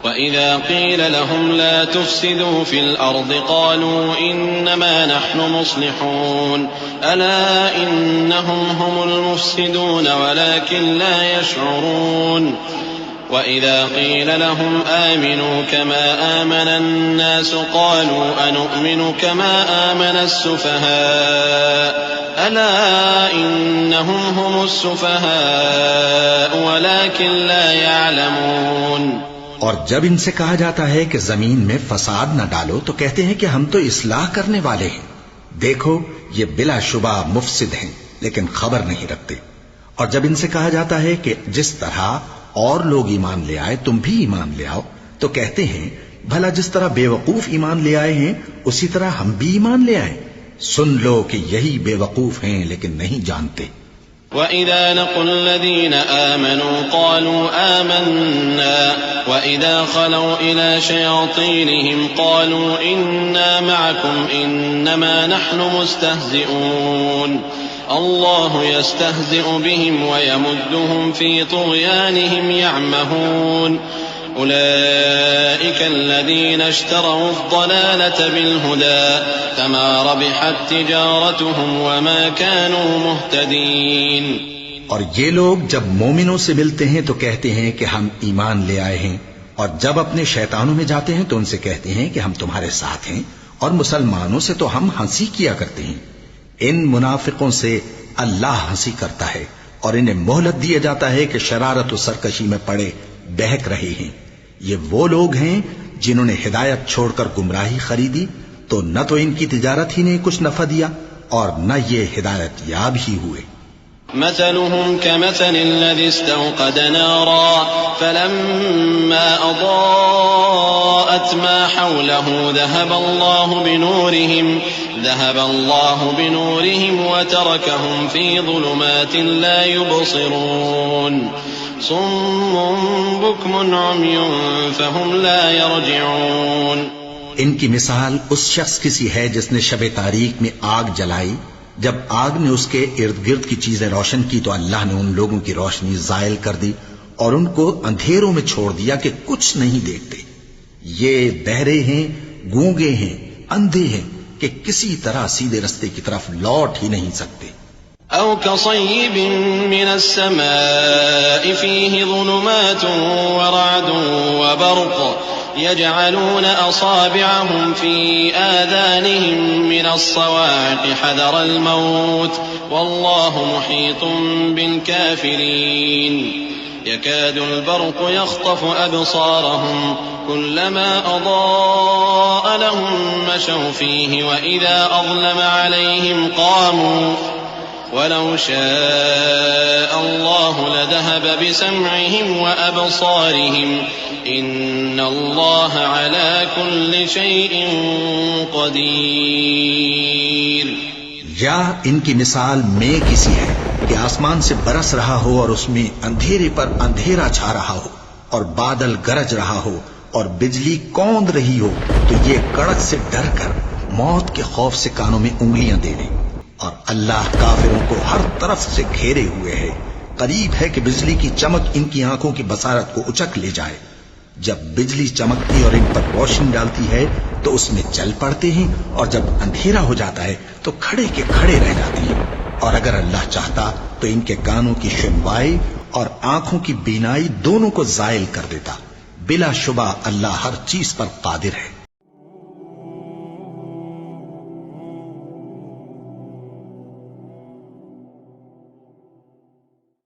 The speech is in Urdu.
وَإِذَا قِيلَ لَهُمْ لَا تُفْسِدُوا فِي الْأَرْضِ قَالُوا إِنَّمَا نَحْنُ مُصْلِحُونَ أَلَا إِنَّهُمْ هُمُ الْمُفْسِدُونَ وَلَكِنْ لَا يَشْعُرُونَ وَإِذَا قِيلَ لَهُمْ آمِنُوا كَمَا آمَنَ النَّاسُ قَالُوا أَنُؤْمِنُ كَمَا آمَنَ السُّفَهَاءُ أَلَا إِنَّهُمْ هُمُ السُّفَهَاءُ وَلَكِنْ لَا يَعْلَمُونَ اور جب ان سے کہا جاتا ہے کہ زمین میں فساد نہ ڈالو تو کہتے ہیں کہ ہم تو اصلاح کرنے والے ہیں. دیکھو یہ بلا شبہ مفسد ہیں لیکن خبر نہیں رکھتے. اور جب ان سے کہا جاتا ہے کہ جس طرح اور لوگ ایمان لے آئے تم بھی ایمان لے آؤ تو کہتے ہیں بھلا جس طرح بے وقوف ایمان لے آئے ہیں اسی طرح ہم بھی ایمان لے آئیں. سن لو کہ یہی بے وقوف ہیں لیکن نہیں جانتے. وَإِذَا لَقُوا الَّذِينَ آمَنُوا قَالُوا آمَنَّا وَإِذَا خَلَوْا إِلَى شَيَاطِينِهِمْ قَالُوا إِنَّا مَعَكُمْ إِنَّمَا نَحْنُ مُسْتَهْزِئُونَ اللَّهُ يَسْتَهْزِئُ بِهِمْ وَيَمُدُّهُمْ فِي طُغْيَانِهِمْ يَعْمَهُونَ أُولَئِكَ الَّذِينَ اشْتَرَوُا الضَّلَالَةَ بِالْهُدَىٰ فَمَا رَبِحَتْ تِجَارَتُهُمْ وَمَا كَانُوا مُهْتَدِينَ. اور یہ لوگ جب مومنوں سے ملتے ہیں تو کہتے ہیں کہ ہم ایمان لے آئے ہیں اور جب اپنے شیطانوں میں جاتے ہیں تو ان سے کہتے ہیں کہ ہم تمہارے ساتھ ہیں اور مسلمانوں سے تو ہم ہنسی کیا کرتے ہیں. ان منافقوں سے اللہ ہنسی کرتا ہے اور انہیں مہلت دیا جاتا ہے کہ شرارت و سرکشی میں پڑے بہک رہے ہیں. یہ وہ لوگ ہیں جنہوں نے ہدایت چھوڑ کر گمراہی خریدی تو نہ تو ان کی تجارت ہی نے کچھ نفع دیا اور نہ یہ ہدایت یاب ہی ہوئے. مثلهم كمثل الذي استوقد نارا فلما أضاءت ما حوله ذهب الله بنورهم وتركهم في ظلمات لا يبصرون صم بكم عمي فهم لا يرجعون. ان کی مثال اس شخص کی سی ہے جس نے شب تاریک میں آگ جلائی. جب آگ نے اس کے ارد گرد کی چیزیں روشن کی تو اللہ نے ان لوگوں کی روشنی زائل کر دی اور ان کو اندھیروں میں چھوڑ دیا کہ کچھ نہیں دیکھتے. یہ بہرے ہیں، گونگے ہیں، اندھے ہیں کہ کسی طرح سیدھے رستے کی طرف لوٹ ہی نہیں سکتے. أو كصيب من السماء فيه ظلمات ورعد وبرق يجعلون أصابعهم في آذانهم من الصواعق حذر الموت والله محيط بالكافرين. يكاد البرق يخطف أبصارهم كلما أضاء لهم مشوا فيه وإذا أظلم عليهم قاموا وَلَوْ شَاءَ اللَّهُ لَذَهَبَ بِسَمْعِهِمْ وَأَبْصَارِهِمْ إِنَّ اللَّهَ عَلَى كُلِّ شَيْءٍ قَدِيرٌ. یا ان کی مثال میں کسی ہے کہ آسمان سے برس رہا ہو اور اس میں اندھیرے پر اندھیرا چھا رہا ہو اور بادل گرج رہا ہو اور بجلی کوند رہی ہو تو یہ کڑک سے ڈر کر موت کے خوف سے کانوں میں انگلیاں دے لیں. اور اللہ کافروں کو ہر طرف سے گھیرے ہوئے ہے. قریب ہے کہ بجلی کی چمک ان کی آنکھوں کی بصارت کو اچک لے جائے. جب بجلی چمکتی اور ان پر روشنی ڈالتی ہے تو اس میں چل پڑتے ہیں اور جب اندھیرا ہو جاتا ہے تو کھڑے کے کھڑے رہ جاتے ہیں. اور اگر اللہ چاہتا تو ان کے کانوں کی سنوائی اور آنکھوں کی بینائی دونوں کو زائل کر دیتا. بلا شبہ اللہ ہر چیز پر قادر ہے.